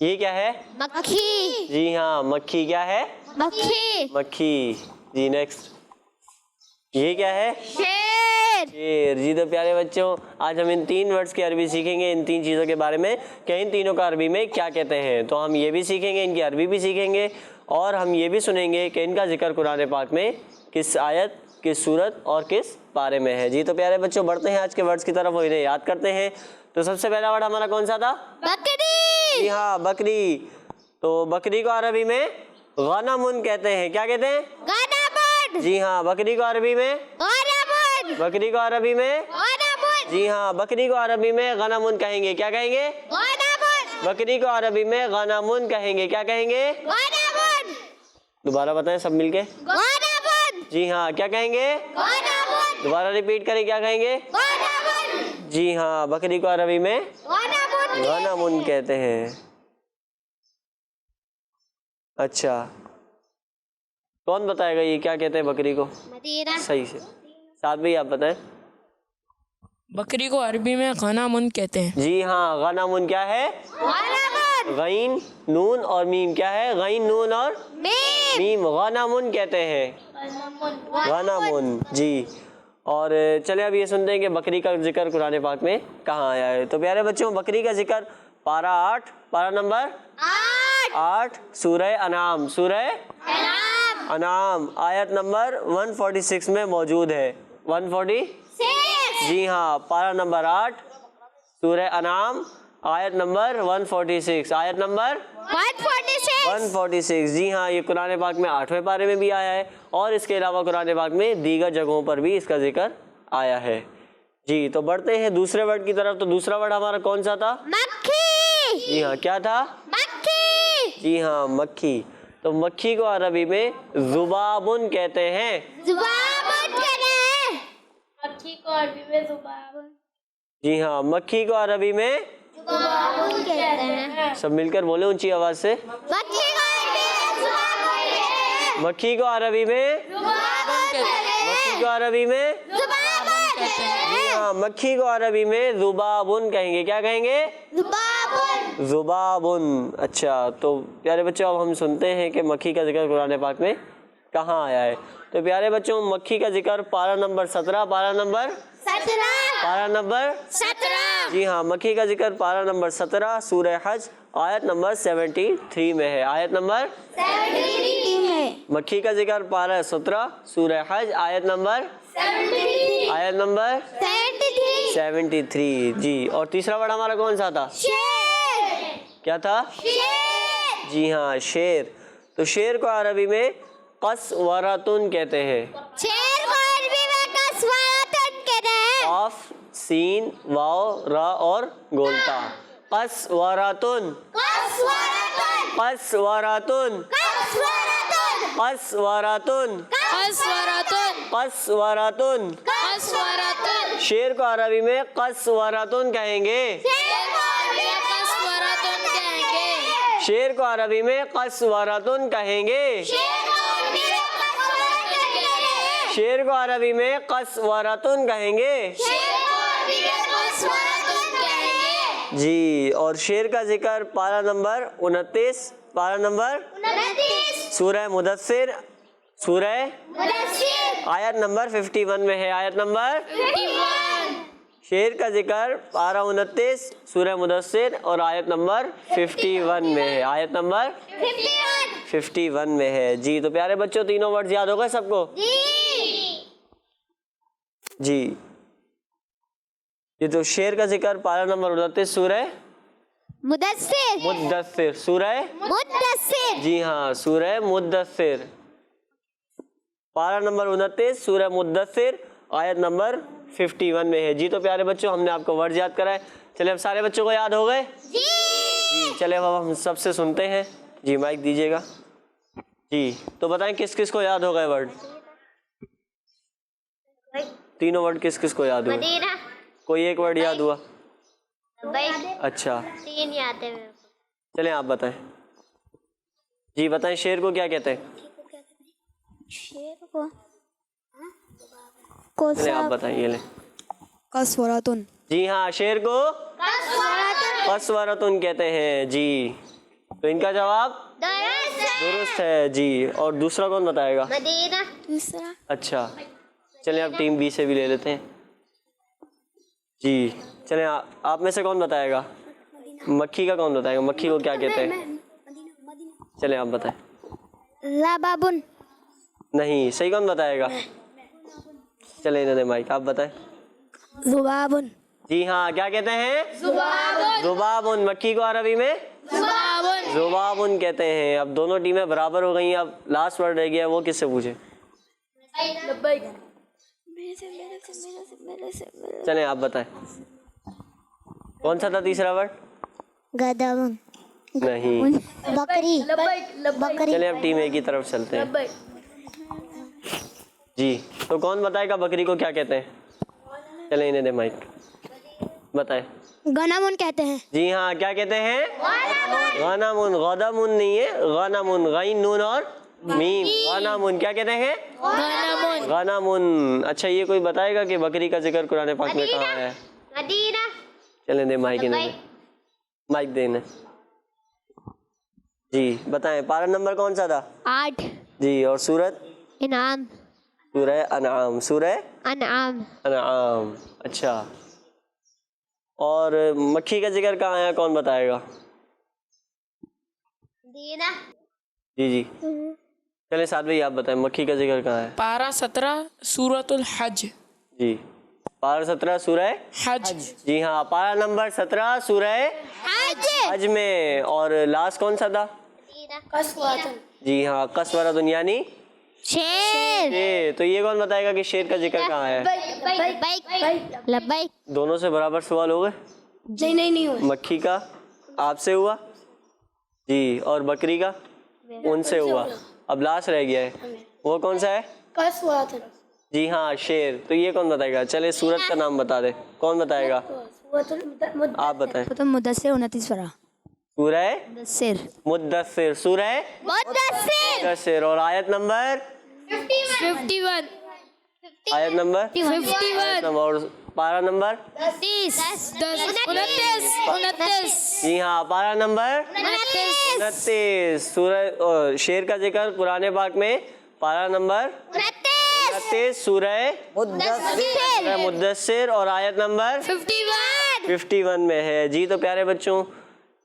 S7: ये क्या है?
S3: मक्खी।
S7: जी हाँ मक्खी। क्या है?
S3: मक्खी।
S7: मक्खी। जी नेक्स्ट। ये क्या है?
S3: शेर।
S7: शेर। जी तो प्यारे बच्चों आज हम इन 3 वर्ड्स की अरबी सीखेंगे, इन 3 चीज़ों के बारे में कि इन तीनों का अरबी में क्या कहते हैं। तो हम ये भी सीखेंगे, इनकी अरबी भी सीखेंगे और हम ये भी सुनेंगे कि इनका जिक्र कुरान पाक में किस आयत, किस सूरत और किस पारे में है। जी तो प्यारे बच्चों बढ़ते हैं आज के वर्ड्स की तरफ और इन्हें याद करते हैं। तो सबसे पहला वर्ड हमारा कौन सा था?
S3: बकरी।
S7: जी हाँ बकरी। तो बकरी को अरबी में गनमुन कहते हैं। क्या कहते हैं?
S3: गनमुन।
S7: जी हाँ बकरी को अरबी में
S3: गनमुन।
S7: बकरी को अरबी में
S3: गनमुन।
S7: जी हाँ बकरी को अरबी में गनमुन कहेंगे। क्या कहेंगे?
S3: गनमुन।
S7: बकरी को अरबी में गनमुन कहेंगे। क्या कहेंगे?
S3: गनमुन।
S7: दोबारा बताएं सब मिलके।
S3: गनमुन।
S7: जी हाँ क्या कहेंगे?
S3: गनमुन।
S7: दोबारा रिपीट करें। क्या कहेंगे?
S3: गनमुन।
S7: जी हाँ बकरी को अरबी में
S3: गनमुन।
S7: गनमुन कहते हैं। अच्छा कौन बताएगा ये क्या कहते हैं बकरी को
S3: मदीरा।
S7: सही से? साथ भी आप बताएं।
S5: बकरी को अरबी में गनामुन कहते हैं।
S7: जी हाँ गनामुन। क्या है?
S3: गनमुन।
S7: गईन नून और मीम। क्या है? गईन नून और मीम गनामुन कहते हैं। गनामुन। जी और चले अब ये सुनते हैं कि बकरी का जिक्र कुरान पाक में कहाँ आया है। तो प्यारे बच्चों बकरी का जिक्र पारा 8, पारा नंबर 8 सूरह अनाम, सूरह अनाम आयत नंबर 146 में मौजूद है। 146। जी हाँ पारा नंबर 8 सूरह अनाम आयत नंबर 146। आयत नंबर 146। जी हाँ ये कुरान पाक में 8वें पारे में भी आया है और इसके अलावा कुरान पाक में दीगर जगहों पर भी इसका जिक्र आया है। जी तो बढ़ते हैं दूसरे वर्ड की तरफ। तो दूसरा वर्ड हमारा कौन सा था?
S3: मक्खी।
S7: जी हाँ क्या था?
S3: मक्खी।
S7: जी हाँ मक्खी। तो मक्खी को अरबी में ज़ुबाबुन कहते हैं।
S3: ज़ुबाबुन कहते हैं। मक्खी को अरबी में ज़ुबाबुन।
S7: जी हाँ मक्खी को अरबी में
S3: ज़ुबाबुन कहते हैं।
S7: सब मिलकर बोले ऊंची आवाज से।
S3: मक्खी को अरबी में ज़ुबाबुन कहते हैं।
S7: मक्खी को अरबी में
S3: ज़ुबाबुन कहते हैं।
S7: मक्खी को अरबी में
S3: ज़ुबाबुन कहते हैं।
S7: जी हाँ मक्खी को अरबी में ज़ुबाबुन कहेंगे। क्या कहेंगे?
S3: ज़ुबाबुन।
S7: ज़ुबाबुन। अच्छा तो प्यारे बच्चों अब हम सुनते हैं कि मक्खी का जिक्र कुरान पाक में कहाँ आया है। तो प्यारे बच्चों मक्खी का जिक्र पारा नंबर 17, पारा नंबर 17। जी हाँ मक्खी का जिक्र पारा नंबर 17 सूरह हज आयत नंबर 73 में है। आयत नंबर
S3: 73 है।
S7: मक्खी का जिक्र पारा 17 सूरह हज आयत नंबर 73। जी और तीसरा वर्ड हमारा कौन सा था?
S3: शेर।
S7: क्या था?
S3: शेर।
S7: जी हाँ शेर। तो शेर को अरबी में कसवरतुन कहते हैं।
S3: शेर को अरबी में कसवरतुन कहते हैं।
S7: ऑफ सीन वाव रा और गोलता। कसवरतुन।
S3: कसवरतुन।
S7: कसवरतुन।
S3: कसवरतुन।
S7: कसवरतुन।
S3: कसवरतुन।
S7: कसवरतुन।
S3: कसवरतुन।
S7: शेर को अरबी में कस्वरतुन कहेंगे। शेर को अरबी में कस्वरतुन कहेंगे। शेर को अरबी में कस्वरतुन कहेंगे। जी, और शेर का जिक्र पारा नंबर 29, पारा नंबर सूरह मुदस्सिर, सूरह आयत नंबर 51 में है। आयत नंबर शेर का जिक्र पारा 29 सूरह मुदस्सिर और आयत नंबर 51 में है। आयत नंबर 51 में है। जी, तो प्यारे बच्चों तीनों वर्ड याद हो गए सबको? जी, ये तो शेर का जिक्र पारा नंबर 29 सूरह मुद्दस्सिर, सूरह जी हाँ, सूरह मुद्दस्सिर, पारा नंबर 29 सूरह मुद्दस्सिर, आयत नंबर 51 में है। जी, तो प्यारे बच्चों हमने आपको वर्ड याद कराए। चलिए अब सारे बच्चों को याद हो गए? जी, चलिए अब हम सबसे सुनते हैं। जी, माइक दीजिएगा। जी, तो बताएं किस किस को याद हो गए वर्ड? तीनों वर्ड किस किस को याद हुआ? कोई एक वर्ड याद हुआ? अच्छा,
S6: 3 याद है मेरे को।
S7: चलें आप बताएं। जी बताएं, शेर को क्या कहते हैं?
S4: शेर को
S7: चलें आप बताइए। ले
S4: कस्वरतुन।
S7: जी हाँ, शेर को कस्वरतुन कहते हैं। जी, तो इनका जवाब दुरुस्त है। जी, और दूसरा कौन बताएगा?
S4: दूसरा
S7: अच्छा, चलें अब टीम बी से भी ले लेते हैं। जी, चलें आप में से कौन बताएगा? मक्खी का कौन बताएगा? मक्खी को क्या कहते हैं? चलें आप बताएं।
S4: लाबाबुन।
S7: नहीं, सही कौन बताएगा? चले इन्होंने माइक, आप बताएं।
S4: ज़ुबाबुन।
S7: जी हाँ, क्या कहते हैं? ज़ुबाबुन। मक्खी को अरबी में ज़ुबाबुन कहते हैं। अब दोनों टीमें बराबर हो गई। अब लास्ट वर्ड रह गया, वो किससे पूछे? चलें आप बताएं, कौन सा था तीसरा वर्ड?
S6: गदम।
S7: नहीं।
S6: बकरी।
S7: चलें अब टीम ए की तरफ चलते हैं। जी, तो कौन बताएगा बकरी को क्या कहते हैं? चलें इन्हें दे माइक, बताएं।
S4: गनामुन कहते हैं।
S7: जी हाँ, क्या कहते हैं? गनामुन। गदामुन नहीं है, गनामुन, गैन नून और मीम। गनामुन क्या कहते हैं? गनामुन। अच्छा, ये कोई बताएगा कि बकरी का जिक्र कुरान पाक में कहाँ है? चलें दे माइक, इन्हें माइक देने। जी बताएं, पारा नंबर कौन सा था?
S6: 8।
S7: जी, और सूरत?
S6: इनाम।
S7: सूरह अनआम। सूरह अनआम। अच्छा, और मक्खी का जिक्र कहाँ है, कौन बताएगा? जी जी, चले साथ भाई आप बताएं, मक्खी का जिक्र कहाँ है?
S8: पारा 17 सूरतुल हज।
S7: जी, पारा 17 सूरह
S8: हज।
S7: जी हाँ, पारा नंबर 17 सूरह हज में। और लास्ट कौन सा था? जी हाँ, कस्वरतुन यानी शेर। तो ये कौन बताएगा कि शेर का जिक्र कहाँ है?
S6: लब्बैक।
S7: दोनों से बराबर सवाल हो गए।
S4: नहीं हुआ।
S7: मक्खी का आपसे हुआ जी, और बकरी का उनसे हुआ। अब लास्ट रह गया है, वो कौन सा है?
S4: कस्वरतुन।
S7: जी हाँ, शेर। तो ये कौन बताएगा? चले सूरत का नाम बता दे, कौन बताएगा? आप बताएं।
S4: तो मुद्दस्सिर 29 पारा।
S7: सूरह
S4: मुद्दस्सिर।
S7: सूरह मुद्दस्सिर। और आयत नंबर
S4: 51।
S7: आयत नंबर 51। और पारा नंबर
S4: 29।
S7: जी हाँ, पारा नंबर 29। सूरह शेर का जिक्र कुरान पाक में पारा नंबर 29 सूरह मुद्दस्सिर और आयत नंबर 51 में है। जी, तो प्यारे बच्चों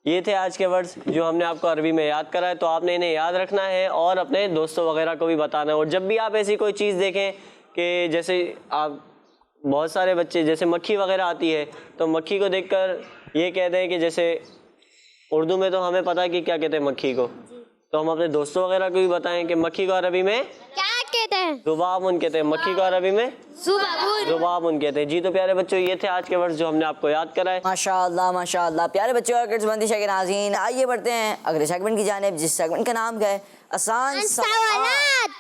S7: ये थे आज के वर्ड्स जो हमने आपको अरबी में याद कराए। तो आपने इन्हें याद रखना है और अपने दोस्तों वगैरह को भी बताना है। और जब भी आप ऐसी कोई चीज़ देखें कि जैसे आप बहुत सारे बच्चे जैसे मक्खी वगैरह आती है तो मक्खी को देखकर ये कहते हैं कि जैसे उर्दू में तो हमें पता है कि क्या कहते हैं मक्खी को, तो हम अपने दोस्तों वगैरह को भी बताएं कि मक्खी को अरबी में
S6: क्या कहते हैं?
S7: ज़ुबाबुन कहते हैं। मक्खी को अरबी में ज़ुबाबुन कहते हैं। जी, तो प्यारे बच्चों ये थे आज के वर्ड्स जो हमने आपको याद कराए।
S1: माशाअल्लाह माशाअल्लाह। प्यारे बच्चों और किड्स के नाज़रीन, आइए बढ़ते हैं अगले सेगमेंट की जानिब, जिस सेगमेंट का नाम है आसान सवालात।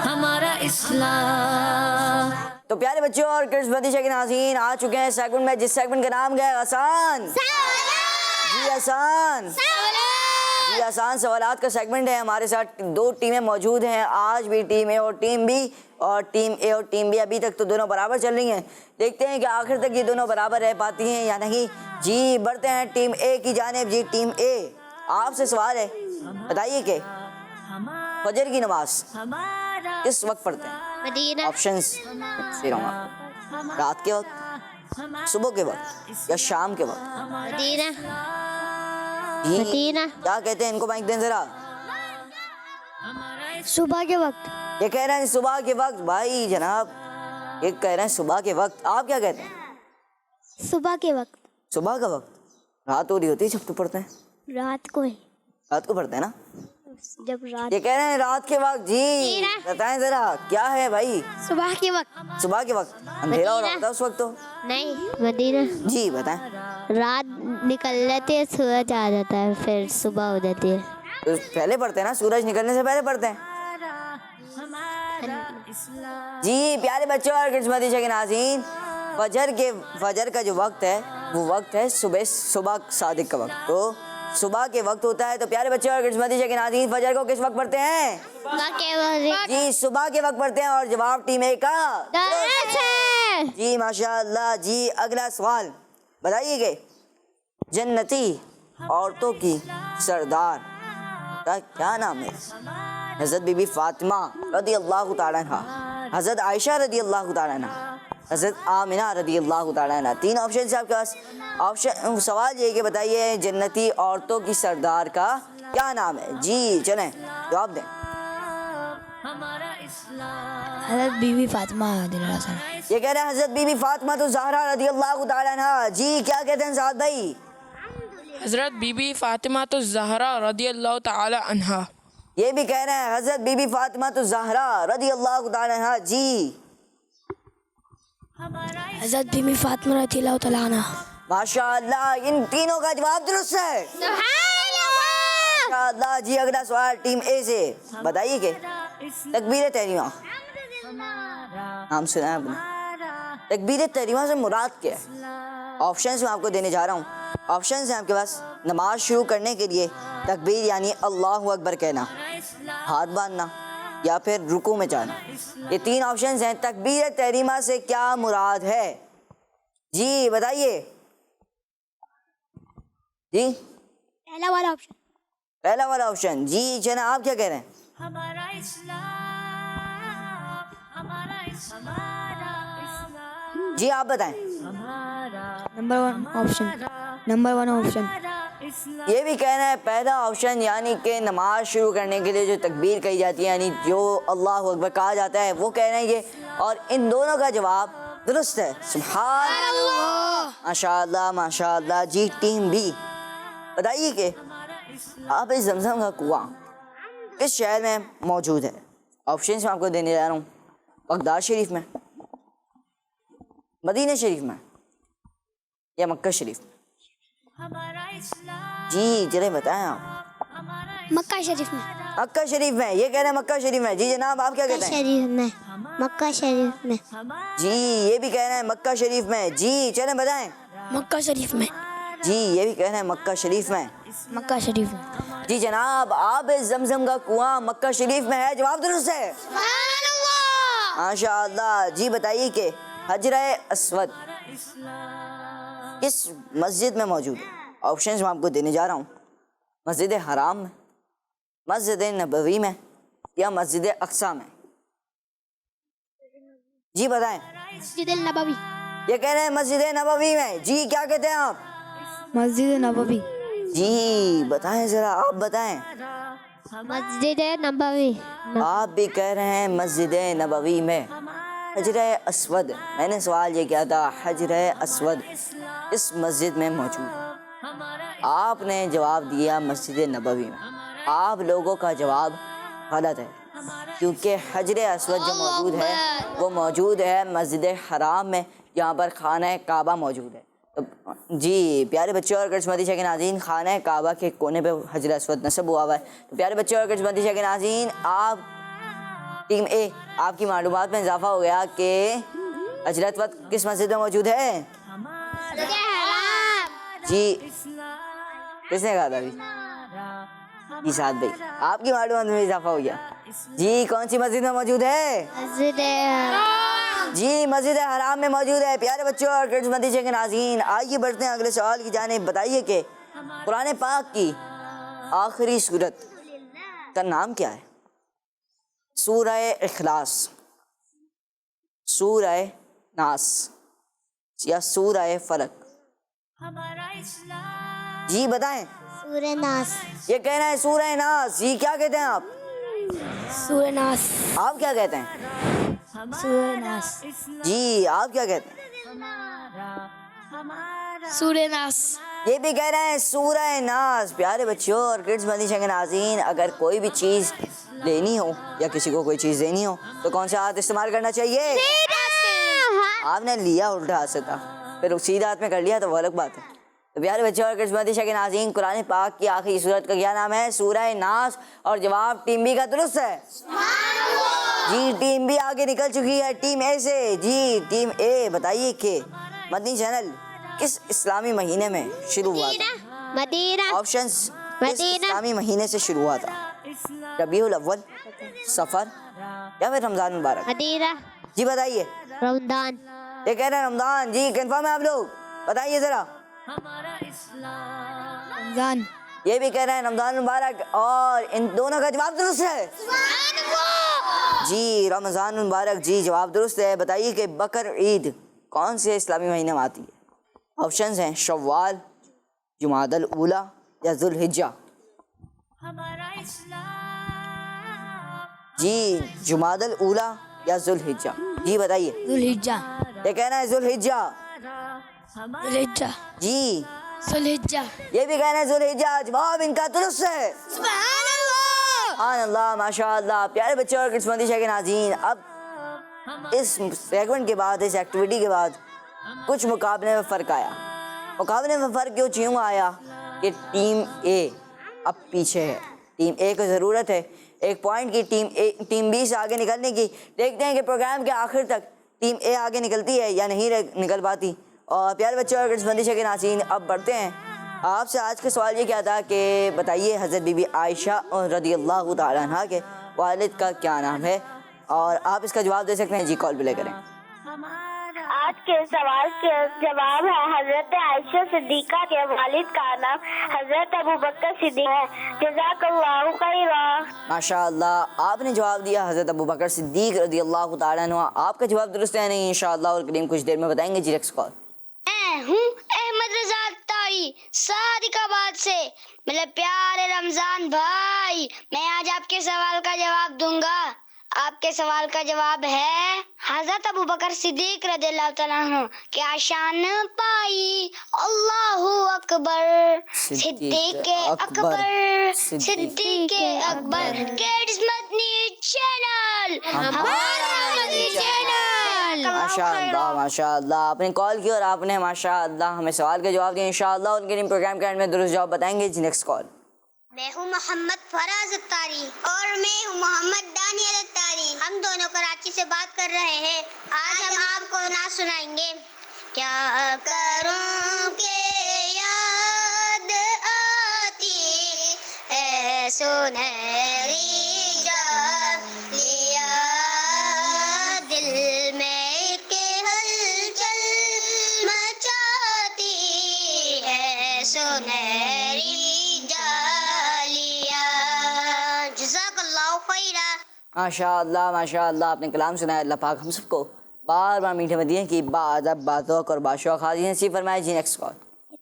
S2: हमारा इस्लाम।
S1: तो प्यारे बच्चों और किड्स बंदिशा के नाज़रीन आ चुके हैं सेगमेंट में, जिस सेगमेंट का नाम है आसान। जी आसान, जी आसान सवालात का सेगमेंट है। हमारे साथ दो टीमें मौजूद हैं आज भी, टीम ए और टीम बी। और टीम ए और टीम बी अभी तक तो दोनों बराबर चल रही हैं। देखते हैं कि आखिर तक ये दोनों बराबर रह पाती हैं या नहीं। जी बढ़ते हैं टीम ए की जानिब। जी टीम ए, आपसे सवाल है, बताइए कि फजर की नमाज किस वक्त पढ़ते हैं?
S6: मदीना।
S1: ऑप्शंस दे रहा हूँ आपको। रात के वक्त, सुबह के वक्त या शाम के वक्त?
S6: मदीना।
S1: जी
S6: मदीना।
S1: क्या कहते हैं? इनको माइक दें जरा।
S4: सुबह के वक्त।
S1: ये कह रहे हैं सुबह के वक्त। भाई जनाब ये कह रहे हैं सुबह के वक्त, आप क्या कहते हैं?
S4: सुबह के वक्त।
S1: सुबह का वक्त? रात हो रही होती है जब तो पढ़ते हैं।
S4: रात को ही,
S1: रात को पढ़ते हैं ना?
S4: जब रात।
S1: ये कह रहे हैं रात के वक्त। जी बताएं जरा क्या है भाई?
S4: सुबह के वक्त।
S1: सुबह के वक्त अंधेरा हो रहा होता है उस वक्त तो।
S6: नहीं, मदीना।
S1: जी बताएं।
S6: रात निकल जाती है, सूरज आ जाता है, फिर सुबह हो जाती है।
S1: तो पहले पढ़ते हैं ना, सूरज निकलने से पहले पढ़ते हैं। जी प्यारे बच्चों और किस्मती के नाज़रीन, फजर का जो वक्त है वो वक्त है सुबह सादिक का वक्त। तो सुबह के वक्त होता है। तो प्यारे बच्चों और किस्मती के नाज़रीन, फजर को किस वक्त पढ़ते हैं? जी सुबह के वक्त पढ़ते हैं। और जवाब टीम ए का जी माशाअल्लाह। जी अगला सवाल बताइए कि जन्नती औरतों की सरदार का क्या नाम है? हज़रत बीबी फातिमा रदी अल्लाह तआला अन्हा, हज़रत आयशा रदी अल्लाह तआला अन्हा, हज़रत आमिना रदी अल्लाह तआला अन्हा। तीन ऑप्शन है आपके पास। ऑप्शन सवाल ये कि बताइए जन्नती औरतों की सरदार का क्या नाम है? जी चलें जवाब दें।
S4: हज़रत बीबी फातिमा।
S1: ये कह रहे हैं हज़रत बीबी फातिमा तो ज़हरा रदी अल्लाह तआला अन्हा। जी क्या कहते हैं साद भाई?
S8: हज़रत बीबी फ़ातिमा तो ज़हरा रदी अल्लाह ताला अन्हा।
S1: ये भी कह रहे हैं हज़रत बीबी फातिमा तो ज़हरा रदी अल्लाह तआला अन्हा। जी
S4: हज़रत बीबी फातिमा रज़ी अल्लाह तआला अन्हा।
S1: माशाअल्लाह, इन तीनों का जवाब दुरुस्त है। माशाअल्लाह। जी अगला सवाल टीम ए से बताइए कि तकबीर तहरीमा नाम सुना है आपने? तकबीर तहरीमा से मुराद क्या है? ऑप्शंस मैं आपको देने जा रहा हूँ। ऑप्शंस हैं आपके पास। नमाज शुरू करने के लिए तकबीर यानी अल्लाहु अकबर कहना, हाथ बांधना या फिर रुकू में जाना। ये तीन ऑप्शंस हैं। तकबीर तहरीमा से क्या मुराद है? जी बताइए। जी
S4: पहला वाला ऑप्शन।
S1: पहला वाला ऑप्शन। जी जना आप क्या कह रहे हैं? जी आप बताएं।
S4: Number one option. Number one option.
S1: ये भी कहना है पहला ऑप्शन, यानी कि नमाज शुरू करने के लिए जो तकबीर कही जाती है यानी जो अल्लाहु अकबर कहा जाता है वो कह रहे हैं ये। और इन दोनों का जवाब दुरुस्त है। सुभान अल्लाह, माशाअल्लाह माशाअल्लाह। जी टीम बी बताइए कि आप इस जमजम का कुआं किस शहर में मौजूद है? ऑप्शंस मैं आपको देने जा रहा हूँ। बगदाद शरीफ में, मदीना शरीफ में या मक्का शरीफ में? जी चले बताएं आप।
S4: मक्का शरीफ में।
S1: मक्का शरीफ में। ये कह रहे हैं मक्का शरीफ में। जी जनाब आप क्या कहते हैं?
S6: शरीफ में। मक्का शरीफ में।
S1: जी ये भी कह रहे हैं मक्का शरीफ में। जी चले बताएं।
S4: मक्का शरीफ में।
S1: जी ये भी कह रहे हैं मक्का शरीफ में।
S4: मक्का शरीफ में।
S1: जी जनाब आप इस जमजम का कुआं मक्का शरीफ में है। जवाब दुरुस्त है। माशाअल्लाह। जी बताइए कि हजरा अस्वद किस मस्जिद में मौजूद है? ऑप्शंस मैं आपको देने जा रहा हूँ। मस्जिद हराम में, मस्जिद नबवी में या मस्जिद अक्सा में? जी बताएं।
S4: मस्जिद नबवी।
S1: ये कह रहे हैं मस्जिद नबवी में। जी क्या कहते हैं आप?
S4: मस्जिद नबवी।
S1: जी बताएं जरा आप बताएं।
S6: मस्जिद नबवी।
S1: आप भी कह रहे हैं मस्जिद नबवी में। हजर अस्वद, मैंने सवाल ये किया था हजर अस्वद इस मस्जिद में मौजूद है। आपने जवाब दिया मस्जिद नबवी में। आप लोगों का जवाब गलत है क्योंकि हजर अस्वद जो मौजूद है वो मौजूद है मस्जिद हराम में, जहाँ पर खाना काबा मौजूद है। तो जी प्यारे बच्चों और किस्मती के नाज़रीन, खाना काबा के कोने पे हजर अस्वद नस्ब हुआ हुआ है। तो प्यारे बच्चों और किस्मती के नाज़रीन, आप टीम ए, आपकी मालूमात में इजाफा हो गया कि हजरत वक्त किस मस्जिद में मौजूद है? जी, किसने कहा था अभी? जी साथ भाई, आपकी मालूमात में इजाफा हो गया। जी, कौन सी मस्जिद में मौजूद है? जी, मस्जिद हराम में मौजूद है। प्यारे बच्चों और किड्स मदीजे के नाज़रीन, आइए बढ़ते हैं अगले सवाल की जानिब। बताइए कि कुरान पाक की आखिरी सूरत का नाम क्या है? सूरह इखलास, सूरह नास या सूरह फलक? जी बताएं।
S6: सूरह नास।
S1: ये कह रहे हैं सूरह नास। जी, क्या कहते हैं आप?
S4: सूरह नास।
S1: आप क्या कहते हैं?
S4: सूरह नास।
S1: जी, आप क्या कहते हैं?
S4: सूरह नास।
S1: ये भी कह रहे हैं सूरह नास। प्यारे बच्चों और किड्स मदीजे के नाज़रीन, अगर कोई भी चीज़ लेनी हो या किसी को कोई चीज़ देनी हो तो कौन सा हाथ इस्तेमाल करना चाहिए? आपने लिया उल्टा हाथ से था, फिर सीधा हाथ में कर लिया तो वो अलग बात है। तो प्यारे बच्चों और किड्स मदीजे के नाज़रीन, कुरान पाक की आखिरी सूरत का क्या नाम है? सूरह नास। और जवाब टीम बी का दुरुस्त है। जी, टीम बी आगे निकल चुकी है टीम ए से। जी, टीम ए बताइए कि मदनी चैनल किस इस्लामी महीने में शुरू हुआ था?
S6: मदीना।
S1: ऑप्शंस किस इस्लामी महीने से शुरू हुआ था? रबीउल अव्वल, सफर या फिर रमजान मुबारक?
S6: मदीना।
S1: जी बताइए।
S6: रमजान।
S1: ये कह रहे हैं रमजान। जी, कंफर्म है आप लोग? बताइए जरा।
S4: रमजान।
S1: ये भी कह रहे हैं रमजान मुबारक, और इन दोनों का जवाब दुरुस्त है। जी, रमजान मुबारक। जी, जवाब दुरुस्त है। बताइए कि बकर ईद कौन से इस्लामी महीने में आती है? ऑप्शंस हैं शव्वाल, जुमादल ऊला या जुल्हिज्जा। जी, जुमादल ऊला या जुल्हिज्जा? जी बताइए।
S4: जुल्हिज्जा।
S1: ये कहना है जुल्हिज्जा।
S4: जुल्हिज्जा।
S1: जी,
S4: जुल्हिज्जा।
S1: ये भी कहना है जुल्हिज्जा। जवाब इनका दुरुस्त है। सुभान अल्लाह, माशाअल्लाह। प्यारे बच्चों और किड्स मदीजे के नाज़रीन, अब इस सेगमेंट के बाद, इस एक्टिविटी के बाद कुछ मुकाबले में फ़र्क आया। मुकाबले में फ़र्क यूँ आया कि टीम ए अब पीछे है। टीम ए को ज़रूरत है एक पॉइंट की टीम बी से आगे निकलने की। देखते हैं कि प्रोग्राम के आखिर तक टीम ए आगे निकलती है या नहीं निकल पाती। और प्यारे बच्चों और किड्स मदीजे के नाज़रीन, अब बढ़ते हैं। आपसे आज का सवाल ये क्या था कि बताइए हज़रत बीबी आयशा रज़ियल्लाहु तआला अन्हा के वालिद का क्या नाम है? और आप इसका जवाब दे सकते हैं। जी, कॉल प्ले करें।
S6: आज के सवाल के जवाब है हजरत आयशा सिद्दीका के वालिद का नाम हजरत अबू बकर सिद्दीक है। जज़ाकल्लाहु खैरा।
S1: माशाअल्लाह, आपने जवाब दिया हज़रत अबू बकर सिद्दीक रज़ियल्लाहु तआला अन्हु। आपका जवाब दुरुस्त है नहीं, इंशाअल्लाह और करीम कुछ देर में बताएंगे। जी, नेक्स्ट कॉल।
S6: मैं हूँ अहमद रज़ा तारी सादिकाबाद से। मेरे प्यारे रमजान भाई, मैं आज आपके सवाल का जवाब दूंगा। आपके सवाल का जवाब है हजरत अबू बकर सिद्दीक रज़ियल्लाहु तआला अन्हु क्या शान पाई। अल्लाहू अकबर। सिद्दीक अकबर। सिद्दीक अकबर। किड्स मदनी चैनल, हमारा मदनी चैनल।
S1: माशाअल्लाह, माशाअल्लाह। आपने कॉल की और आपने माशाअल्लाह हमें सवाल का जवाब दिया। इंशाअल्लाह और करीम प्रोग्राम के एंड में दुरुस्त जवाब बताएंगे। जी, नेक्स्ट कॉल।
S6: मैं हूँ मोहम्मद फराज अत्तारी और मैं हूँ मोहम्मद दानियल अत्तारी। हम दोनों कराची से बात कर रहे हैं। आज हम आपको नात सुनाएंगे। क्या करूँ के याद आती है सुनहरी जालिया, दिल में के हलचल मचाती है सुनहरी
S1: माशाअल्लाह, माशाअल्लाह। आपने कलाम सुनाया। अल्लाह पाक हम सबको बार बार मीठे मदीने की बाअदब, बातौक और बाशौक हाज़िर नसीब फरमाए। जी, नेक्स्ट कॉल।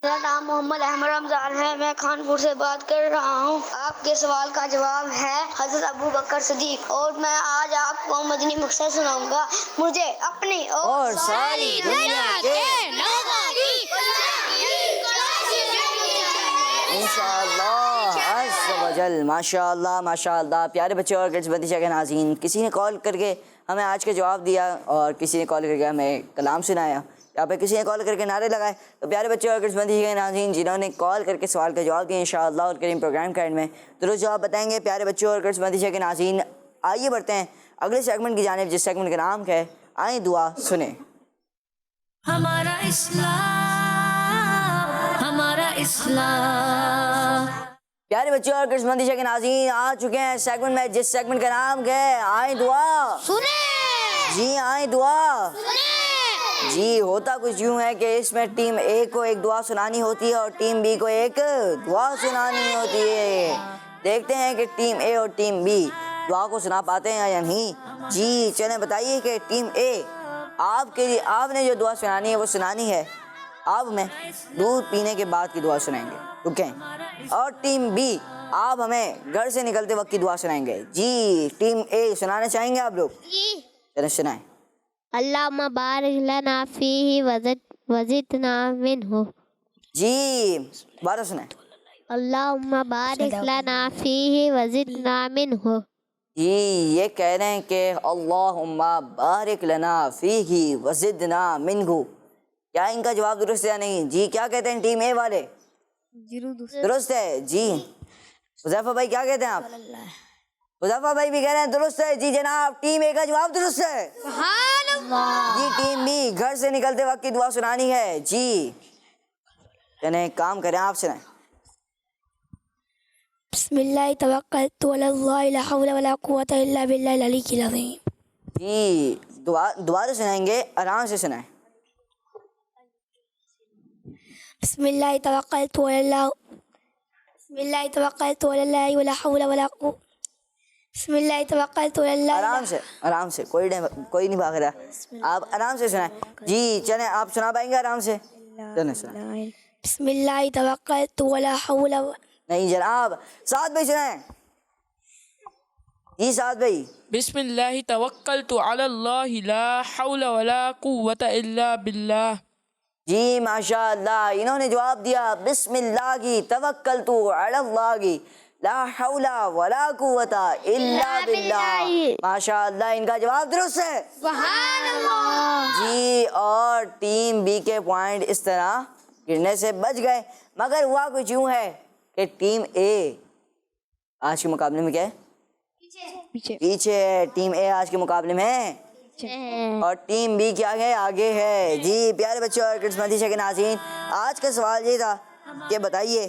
S6: मेरा नाम मोहम्मद अहमद रमजान है। मैं खानपुर से बात कर रहा हूँ। आपके सवाल का जवाब है हजरत अबू बकर सिद्दीक। और मैं आज आपको मदनी मकसद सुनाऊंगा। मुझे अपनी
S1: और सारी दुनिया के इंशाअल्लाह अज़्ज़ व जल। माशाअल्लाह, माशाअल्लाह। प्यारे बच्चे और किड्स मदीजे के नाज़रीन, किसी ने कॉल करके हमें आज का जवाब दिया और किसी ने कॉल करके हमें कलाम सुनाया, या फिर किसी ने कॉल करके नारे लगाए। तो प्यारे बच्चे और किड्स मदीजे के नाज़रीन, जिन्होंने कॉल करके सवाल का जवाब दिया, इंशाअल्लाह और करीम प्रोग्राम के एंड में दुरुस्त जवाब बताएंगे। प्यारे बच्चों और किड्स मदीजे के नाज़रीन, आइए बढ़ते हैं अगले सेगमेंट की जानिब, जिस सेगमेंट का नाम है आए दुआ सुने।
S2: हमारा इस्लाम, हमारा इस्लाम।
S1: प्यारे बच्चों और किस्मती के नाज़रीन, आ चुके हैं सेगमेंट में, जिस सेगमेंट का नाम है आए दुआ
S6: सुने।
S1: जी आए दुआ
S6: सुने।
S1: जी। होता कुछ यूँ है कि इसमें टीम ए को एक दुआ सुनानी होती है और टीम बी को एक दुआ सुनानी होती है। देखते हैं कि टीम ए और टीम बी दुआ को सुना पाते हैं या नहीं। जी चलें बताइए कि टीम ए आपके लिए, आपने जो दुआ सुनानी है वो सुनानी है आप हमें दूध पीने के बाद की दुआ सुनाएंगे, रुकें। और टीम बी आप हमें घर से निकलते वक्त की दुआ सुनाएंगे। जी टीम ए सुनाना चाहेंगे आप लोग? चलें सुनाएं।
S6: अल्लाहुम्मा बारिक लना फीही वज़िदना मिन्हु।
S1: जी दोबारा सुनाएं।
S6: अल्लाहुम्मा बारिक लना फीही वज़िदना मिन्हु।
S1: जी ये कह रहे हैं कि अल्लाहुम्मा बारिक लना फीही वज़िदना मिन्हु। क्या इनका जवाब दुरुस्त है या नहीं? जी क्या कहते हैं टीम ए वाले? दुरुस्त है जी। हुज़ैफा भाई क्या कहते हैं आप? हुज़ैफा भाई भी कह रहे हैं दुरुस्त है। जी जनाब, टीम ए का जवाब दुरुस्त है। जी टीम बी घर से निकलते वक्त की दुआ सुनानी है। जी चलें काम करें, आप सुनाएं।
S4: बिस्मिल्लाह तवक्कलतु अलल्लाह ला हौला वला कुव्वता इल्ला बिल्लाहिल अलीय्यिल अज़ीम।
S1: जी दोबारा सुनाएंगे, आराम से सुनाएं।
S4: बिस्मिल्लाह तवक्कलतु अलल्लाह वला हौला वला कुव्वता। बिस्मिल्लाह तवक्कलतु अलल्लाह।
S1: आराम से कोई नहीं भाग रहा, आप आराम से सुनाएं। जी चलें, आप सुना पाएंगे आराम से? चलें सुनाएं।
S4: बिस्मिल्लाह तवक्कलतु वला हौला।
S1: नहीं जनाब, साथ भाई सुनाएं। जी साथ भाई।
S8: बिस्मिल्लाहि तवक्कलतु अलल्लाहि ला हौला वला कुव्वता इल्ला बिल्लाह।
S1: जी माशाअल्लाह, इन्होंने जवाब दिया बिस्मिल्लाहि तवक्कलतु अलल्लाहि ला हौला वला कुव्वता इल्ला बिल्लाह। माशाअल्लाह, इनका जवाब दुरुस्त है। जी और टीम बी के पॉइंट इस तरह गिरने से बच गए, मगर हुआ कुछ यूँ है कि टीम ए आज के मुकाबले में क्या है? पीछे। टीम ए आज के मुकाबले में और टीम बी क्या है? आगे है। जी प्यारे बच्चों और किस्मती के नाज़रीन, आज का सवाल ये था कि बताइए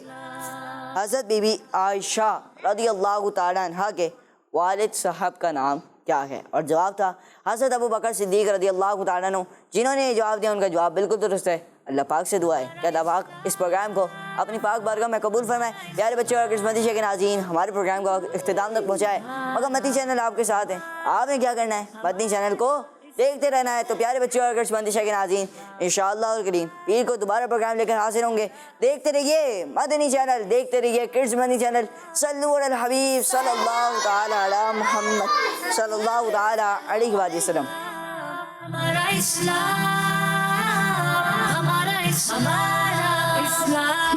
S1: हज़रत बीबी आयशा रज़ियल्लाहु ताला अन्हा के वालिद साहब का नाम क्या है? और जवाब था हज़रत अबू बकर सिद्दीक़ रज़ियल्लाहु ताला अन्हु। जिन्होंने जवाब दिया उनका जवाब बिल्कुल दुरुस्त है। अल्लाह पाक से दुआ है कि अल्लाह पाक इस प्रोग्राम को अपनी पाक बारगाह में कबूल फरमाए। प्यारे बच्चों और किस्मती के नाज़रीन, हमारे प्रोग्राम को इख्तिताम तक पहुँचाए। मगर मती चैनल आपके साथ है, आपने क्या करना है? मती चैनल को देखते रहना है। तो प्यारे बच्चों और किस्मती के नाज़रीन, इंशाअल्लाह करीम पीर को दोबारा प्रोग्राम लेकर हाजिर होंगे। देखते रहिए मदनी चैनल, देखते रहिए किड्स मदनी चैनल। सल्लु अलल हबीब सल्लल्लाहु ताला अला मुहम्मद सल्लल्लाहु ताला अलैहि वसल्लम।
S2: हमारा इस्लाम, हमारा इस्लाम, हमारा इस्लाम,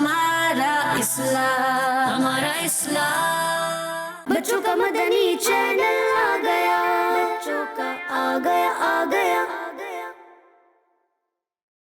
S2: हमारा इस्लाम, हमारा इस्लाम। बच्चों का मदनी चैनल आ गया, बच्चों का आ गया।